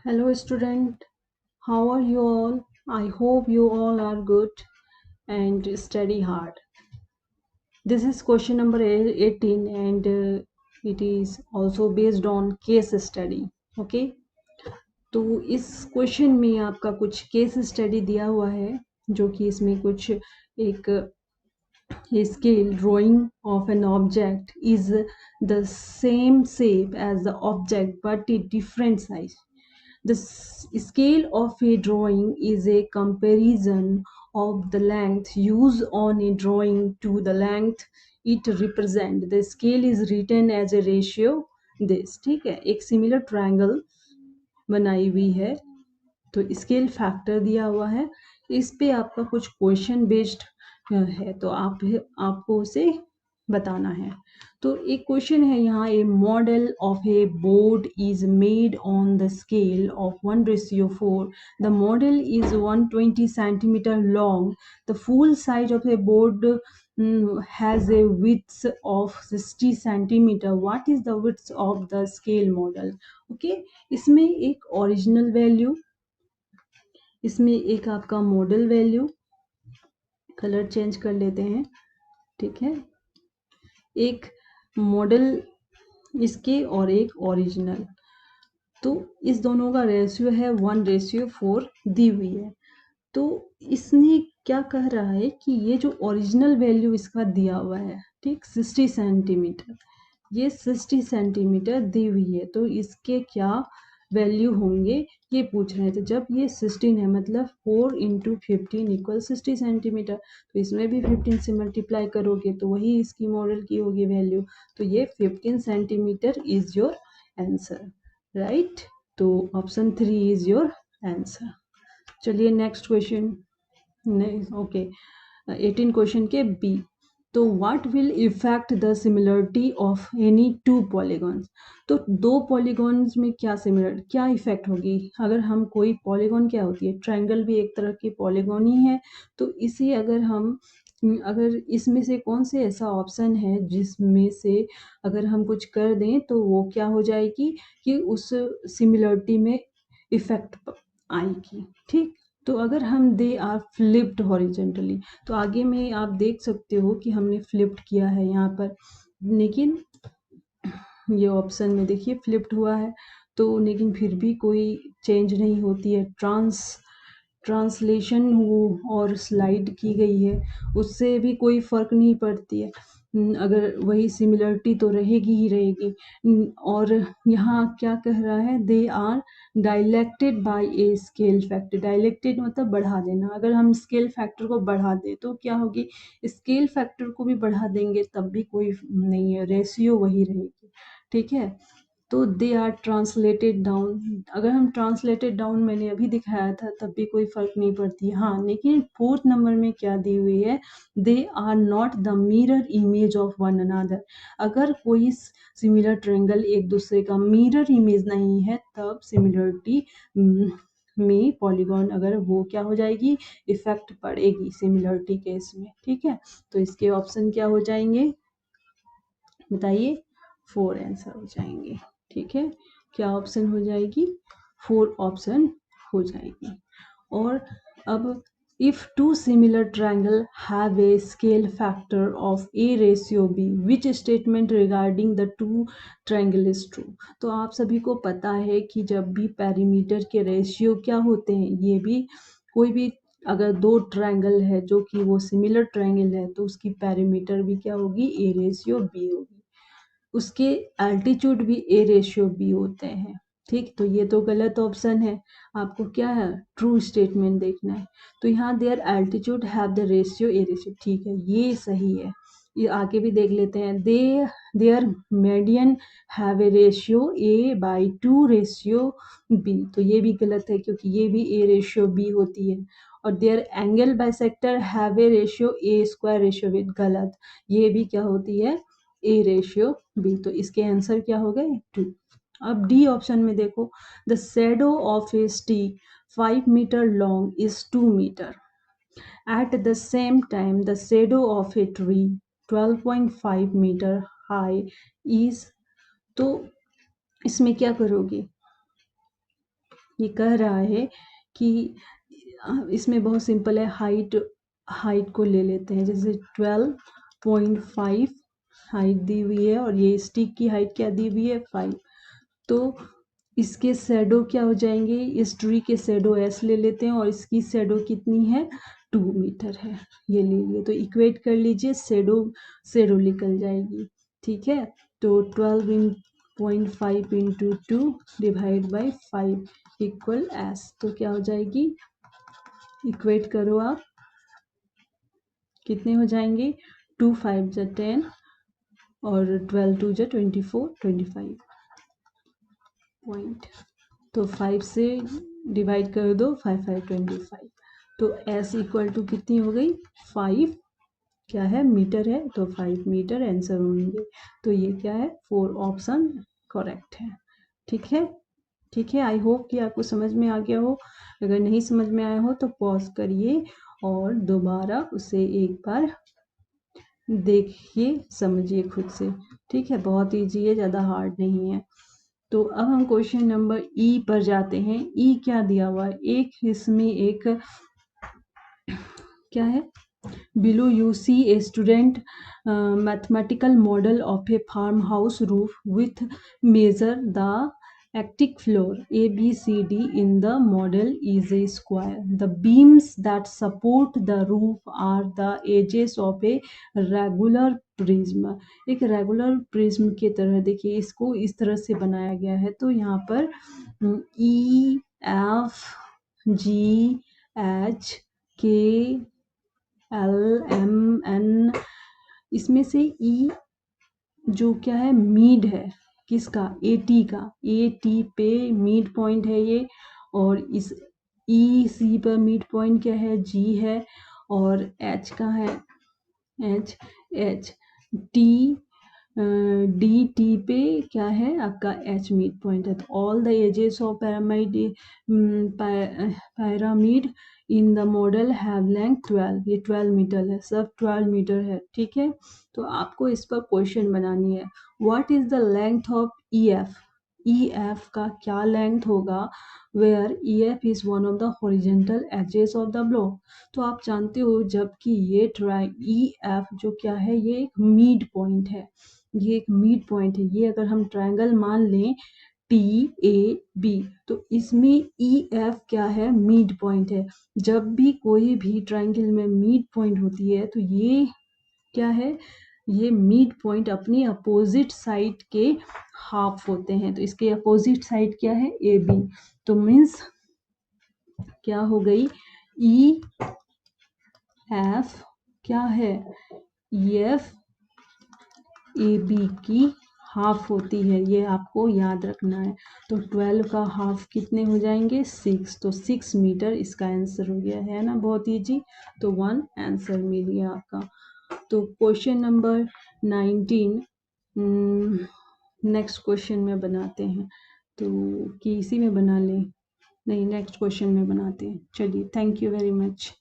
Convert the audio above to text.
Hello, student. How are you all? I hope you all are good and study hard. This is question number 18 and it is also based on case study. Okay. तो इस question में आपका कुछ case study दिया हुआ है जो कि इसमें कुछ एक scale drawing of an object is the same shape as the object but a different size. The scale of a drawing is a comparison of the length used on a drawing to the length it represent. The scale is written as a ratio this. ठीक है, एक similar triangle बनाई हुई है तो scale factor दिया हुआ है, इस पे आपका कुछ क्वेश्चन बेस्ड है तो आपको उसे बताना है। तो एक क्वेश्चन है यहाँ, a model of a board is made on the scale of 1:4। The model is 120 centimetre long. The full size of a board has a width of 60 centimeter. What is the width of the scale model? Okay, इसमें एक original value, इसमें एक आपका model value, colour change कर लेते हैं, ठीक है, एक मॉडल इसके और एक ओरिजिनल, तो इस दोनों का रेशियो है 1:4 दी हुई है। तो इसने क्या कह रहा है कि ये जो ओरिजिनल वैल्यू इसका दिया हुआ है, ठीक, 60 सेंटीमीटर, ये 60 सेंटीमीटर दी हुई है तो इसके क्या वैल्यू होंगे ये पूछ रहे हैं। तो जब ये 16 है मतलब 4 × 15 = 60 सेंटीमीटर, तो इसमें भी 15 से मल्टीप्लाई करोगे तो वही इसकी मॉडल की होगी वैल्यू, तो ये 15 centimetre is your answer, right. तो ऑप्शन 3 इज योर आंसर। चलिए नेक्स्ट क्वेश्चन, ओके 18 क्वेश्चन के बी। तो what will effect the similarity of any two polygons. तो दो पॉलीगॉन्स में क्या सिमिलर, क्या इफेक्ट होगी। अगर हम कोई पॉलीगॉन, क्या होती है, ट्रायंगल भी एक तरह की पॉलीगॉन ही है, तो इसे अगर इसमें से कौन से ऐसा ऑप्शन है जिसमें से अगर हम कुछ कर दें तो वो क्या हो जाएगी कि उस सिमिलरिटी में इफेक्ट आएगी, ठीक। तो अगर हम दे आर फ्लिप्ड हॉरिजेंटली, तो आगे में आप देख सकते हो कि हमने फ्लिप्ड किया है यहाँ पर, लेकिन ये ऑप्शन में देखिए फ्लिप्ड हुआ है तो लेकिन फिर भी कोई चेंज नहीं होती है, ट्रांसलेशन हो और स्लाइड की गई है उससे भी कोई फ़र्क नहीं पड़ती है, अगर वही सिमिलरिटी तो रहेगी ही रहेगी। और यहाँ क्या कह रहा है, they are dilated by a scale factor. Dilated मतलब बढ़ा देना, अगर हम स्केल फैक्टर को बढ़ा दें तो क्या होगी, स्केल फैक्टर को भी बढ़ा देंगे तब भी कोई नहीं है, रेशियो वही रहेगी, ठीक है। तो दे आर ट्रांसलेटेड डाउन, अगर हम ट्रांसलेटेड डाउन मैंने अभी दिखाया था तब भी कोई फर्क नहीं पड़ती, हाँ। लेकिन 4th नंबर में क्या दी हुई है, they are not the mirror image of one another. अगर कोई सिमिलर ट्रायंगल एक दूसरे का मिरर इमेज नहीं है तब सिमिलरिटी में पॉलीगॉन अगर वो क्या हो जाएगी, इफेक्ट पड़ेगी सिमिलरिटी केस में, ठीक है। तो इसके ऑप्शन क्या हो जाएंगे बताइए, 4 आंसर हो जाएंगे, ठीक है। क्या ऑप्शन हो जाएगी, 4 ऑप्शन हो जाएगी। और अब if two similar triangle have a scale factor of a/b, which statement regarding the two triangle is true. तो आप सभी को पता है कि जब भी पेरीमीटर के रेशियो क्या होते हैं, ये भी कोई भी अगर दो ट्रायंगल है जो कि वो सिमिलर ट्रायंगल है तो उसकी पेरीमीटर भी क्या होगी, a/b होगी, उसके एल्टीट्यूड भी a/b होते हैं, ठीक। तो ये तो गलत ऑप्शन है, आपको क्या है, ट्रू स्टेटमेंट देखना है। तो यहाँ their altitude have the ratio a/, ठीक है, ये सही है। ये आगे भी देख लेते हैं, their median have a ratio a/2/b, तो ये भी गलत है क्योंकि ये भी a/b होती है। और their angle bisector have a ratio a²/b, गलत, ये भी क्या होती है, a/b, तो इसके आंसर क्या हो गए, 2। अब डी ऑप्शन में देखो, the shadow of a stick 5 metre long is 2 metre, at the same time the shadow of a tree 12.5 metre high is, तो इसमें क्या करोगे, ये कह रहा है कि इसमें बहुत सिंपल है, हाइट को ले लेते हैं। जैसे 12.5 हाइट दी हुई है और ये स्टिक की हाइट क्या दी हुई है 5, तो इसके शैडो क्या हो जाएंगे, इस ट्री के शैडो s ले लेते हैं और इसकी शैडो कितनी है 2 मीटर है, ये ले लिए। तो इक्वेट कर लीजिए, शैडो निकल जाएगी। ठीक है, तो 12.5 into 2 divide by 5 equal s, तो क्या हो जाएगी, इक्वेट करो आप, कितने हो जाएंगे 2 5 जा 10 और 12 2 जा 24 25 पॉइंट, तो 5 से डिवाइड कर दो, 5 5 25, तो s इक्वल टू कितनी हो गई 5, क्या है मीटर है, तो 5 मीटर आंसर होंगे। तो ये क्या है 4 ऑप्शन करेक्ट है। ठीक है, ठीक है, आई होप कि आपको समझ में आ गया हो। अगर नहीं समझ में आया हो तो पॉज करिए और दोबारा उसे एक बार देखिए, समझिए खुद से। ठीक है, बहुत ईजी है, ज़्यादा हार्ड नहीं है। तो अब हम क्वेश्चन नंबर ई पर जाते हैं। ई क्या दिया हुआ है, एक इसमें एक क्या है, below you see a student mathematical model of a farmhouse roof with measure the attic floor a b c d in the model is a square. The beams that support the roof are the edges of a regular prism. एक regular prism की तरह, देखिए इसको इस तरह से बनाया गया है। तो यहाँ पर ई एफ जी एच के LMN, इसमें से ई जो क्या है मिड है, किसका AT का, AT पे मिड पॉइंट है ये, और इस EC पर मिड पॉइंट क्या है G है, और H का है H T डी टी पे क्या है आपका H मिड पॉइंट है। तो all the edges of pyramid in the model have length 12, ये 12 मीटर है, सब 12 मीटर है। ठीक है, तो आपको इस पर क्वेश्चन बनानी है, what is the length of EF, EF का क्या लेंथ होगा, where EF is one of the horizontal edges of the block. तो आप जानते हो जबकि ये EF जो क्या है, ये एक मिड पॉइंट है, ये एक मिड पॉइंट है। ये अगर हम ट्रायंगल मान लें TAB, तो इसमें EF क्या है मिड पॉइंट है। जब भी कोई भी ट्रायंगल में मिड पॉइंट होती है तो ये क्या है, ये मिड पॉइंट अपनी अपोजिट साइड के हाफ होते हैं। तो इसके अपोजिट साइड क्या है AB, तो मीन्स क्या हो गई EF क्या है EF AB की हाफ होती है, ये आपको याद रखना है। तो 12 का हाफ कितने हो जाएंगे 6, तो 6 मीटर इसका आंसर हो गया है ना, बहुत इजी। तो 1 आंसर मिल गया आपका। तो क्वेश्चन नंबर 19 नेक्स्ट क्वेश्चन में बनाते हैं, तो कि इसी में बना लें, नहीं नेक्स्ट क्वेश्चन में बनाते हैं। चलिए, थैंक यू वेरी मच।